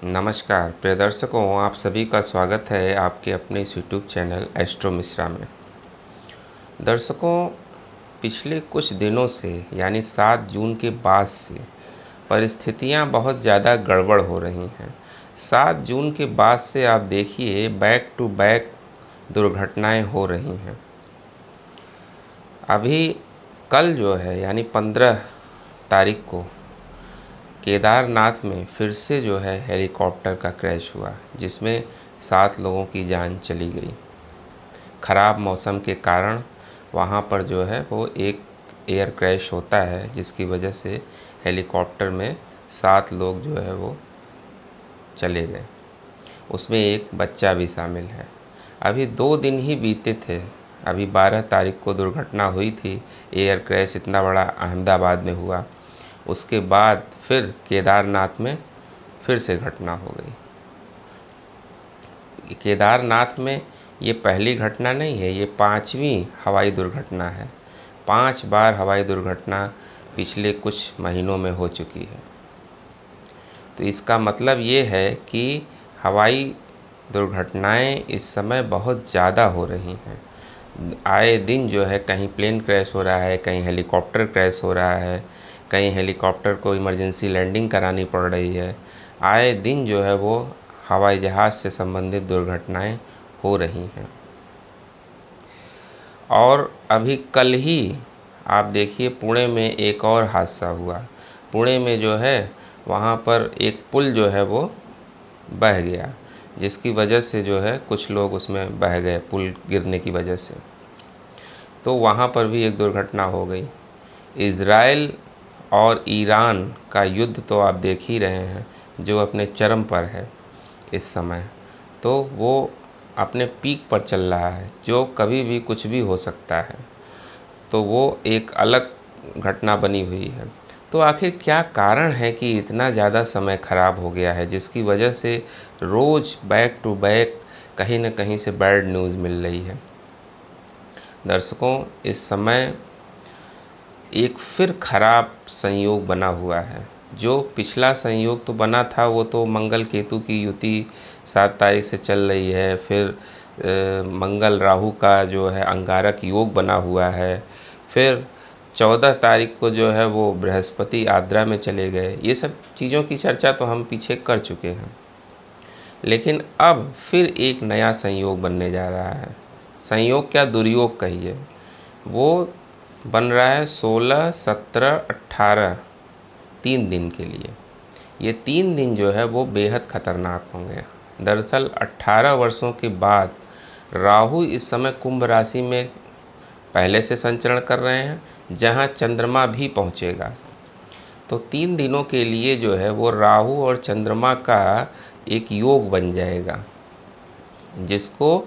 नमस्कार प्रिय दर्शकों, आप सभी का स्वागत है आपके अपने इस यूट्यूब चैनल एस्ट्रो मिश्रा में। दर्शकों, पिछले कुछ दिनों से यानी 7 जून के बाद से परिस्थितियां बहुत ज़्यादा गड़बड़ हो रही हैं। 7 जून के बाद से आप देखिए बैक टू बैक दुर्घटनाएं हो रही हैं। अभी कल जो है यानी 15 तारीख को केदारनाथ में फिर से जो है हेलीकॉप्टर का क्रैश हुआ, जिसमें 7 लोगों की जान चली गई। ख़राब मौसम के कारण वहाँ पर जो है वो एक एयर क्रैश होता है, जिसकी वजह से हेलीकॉप्टर में 7 लोग जो है वो चले गए। उसमें एक बच्चा भी शामिल है। अभी 2 दिन ही बीते थे। अभी 12 तारीख को दुर्घटना हुई थी। एयर क्रैश इतना बड़ा अहमदाबाद में हुआ। उसके बाद फिर केदारनाथ में फिर से घटना हो गई। केदारनाथ में ये पहली घटना नहीं है, ये 5वीं हवाई दुर्घटना है। 5 बार हवाई दुर्घटना पिछले कुछ महीनों में हो चुकी है। तो इसका मतलब ये है कि हवाई दुर्घटनाएं इस समय बहुत ज़्यादा हो रही हैं। आए दिन जो है कहीं प्लेन क्रैश हो रहा है, कहीं हेलीकॉप्टर क्रैश हो रहा है, कहीं हेलीकॉप्टर को इमरजेंसी लैंडिंग करानी पड़ रही है। आए दिन जो है वो हवाई जहाज़ से संबंधित दुर्घटनाएं हो रही हैं। और अभी कल ही आप देखिए पुणे में एक और हादसा हुआ। पुणे में जो है वहाँ पर एक पुल जो है वो बह गया, जिसकी वजह से जो है कुछ लोग उसमें बह गए पुल गिरने की वजह से। तो वहाँ पर भी एक दुर्घटना हो गई। इज़राइल और ईरान का युद्ध तो आप देख ही रहे हैं, जो अपने चरम पर है इस समय। तो वो अपने पीक पर चल रहा है, जो कभी भी कुछ भी हो सकता है। तो वो एक अलग घटना बनी हुई है। तो आखिर क्या कारण है कि इतना ज़्यादा समय ख़राब हो गया है, जिसकी वजह से रोज़ बैक टू बैक कहीं न कहीं से बैड न्यूज़ मिल रही है। दर्शकों, इस समय एक फिर खराब संयोग बना हुआ है। जो पिछला संयोग तो बना था वो तो मंगल केतु की युति 7 तारीख से चल रही है। फिर मंगल राहु का जो है अंगारक योग बना हुआ है। फिर 14 तारीख को जो है वो बृहस्पति आद्रा में चले गए। ये सब चीज़ों की चर्चा तो हम पीछे कर चुके हैं, लेकिन अब फिर एक नया संयोग बनने जा रहा है। संयोग क्या, दुर्योग कहिए। वो बन रहा है 16, 17, 18 3 दिन के लिए। ये 3 दिन जो है वो बेहद खतरनाक होंगे। दरअसल 18 वर्षों के बाद राहु इस समय कुंभ राशि में पहले से संचरण कर रहे हैं, जहां चंद्रमा भी पहुंचेगा। तो 3 दिनों के लिए जो है वो राहु और चंद्रमा का एक योग बन जाएगा, जिसको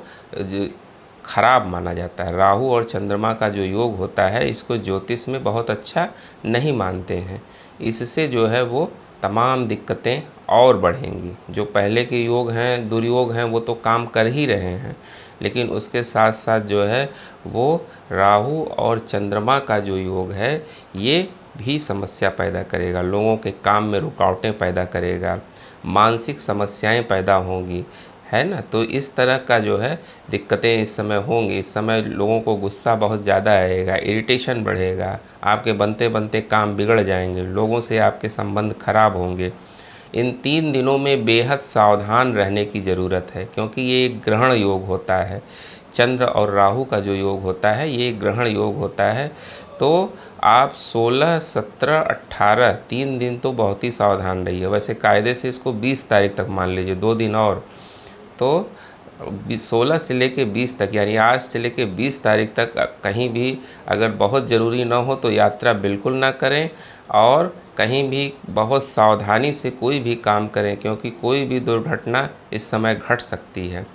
खराब माना जाता है। राहु और चंद्रमा का जो योग होता है, इसको ज्योतिष में बहुत अच्छा नहीं मानते हैं। इससे जो है वो तमाम दिक्कतें और बढ़ेंगी। जो पहले के योग हैं, दुर्योग हैं, वो तो काम कर ही रहे हैं, लेकिन उसके साथ साथ जो है वो राहु और चंद्रमा का जो योग है, ये भी समस्या पैदा करेगा। लोगों के काम में रुकावटें पैदा करेगा, मानसिक समस्याएं पैदा होंगी, है ना। तो इस तरह का जो है दिक्कतें इस समय होंगी। इस समय लोगों को गुस्सा बहुत ज़्यादा आएगा, इरिटेशन बढ़ेगा, आपके बनते बनते काम बिगड़ जाएंगे, लोगों से आपके संबंध खराब होंगे। इन 3 दिनों में बेहद सावधान रहने की ज़रूरत है, क्योंकि ये एक ग्रहण योग होता है। चंद्र और राहु का जो योग होता है, ये एक ग्रहण योग होता है। तो आप 16, 17, 18 3 दिन तो बहुत ही सावधान रहिए। वैसे कायदे से इसको 20 तारीख तक मान लीजिए, 2 दिन और। तो 16 से लेके 20 तक, यानी आज से लेके 20 तारीख तक कहीं भी अगर बहुत ज़रूरी ना हो तो यात्रा बिल्कुल ना करें, और कहीं भी बहुत सावधानी से कोई भी काम करें, क्योंकि कोई भी दुर्घटना इस समय घट सकती है।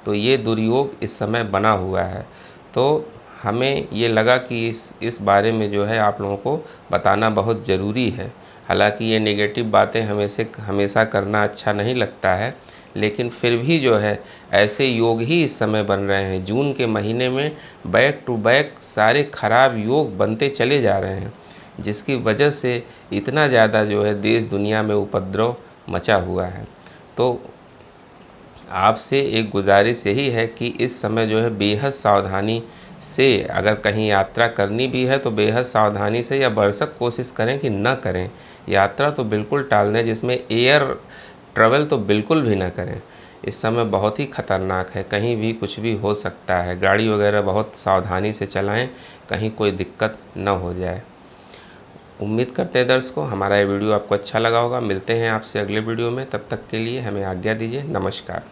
तो ये दुर्योग इस समय बना हुआ है। तो हमें ये लगा कि इस बारे में जो है आप लोगों को बताना बहुत ज़रूरी है। हालांकि ये नेगेटिव बातें हमेशा करना अच्छा नहीं लगता है, लेकिन फिर भी जो है ऐसे योग ही इस समय बन रहे हैं। जून के महीने में बैक टू बैक सारे खराब योग बनते चले जा रहे हैं, जिसकी वजह से इतना ज़्यादा जो है देश दुनिया में उपद्रव मचा हुआ है। तो आपसे एक गुजारिश यही है कि इस समय जो है बेहद सावधानी से, अगर कहीं यात्रा करनी भी है तो बेहद सावधानी से या भरसक कोशिश करें कि न करें। यात्रा तो बिल्कुल टाल दें, जिसमें एयर ट्रैवल तो बिल्कुल भी ना करें। इस समय बहुत ही ख़तरनाक है, कहीं भी कुछ भी हो सकता है। गाड़ी वगैरह बहुत सावधानी से चलाएं, कहीं कोई दिक्कत न हो जाए। उम्मीद करते हैं दर्शकों हमारा ये वीडियो आपको अच्छा लगा होगा। मिलते हैं आपसे अगले वीडियो में, तब तक के लिए हमें आज्ञा दीजिए। नमस्कार।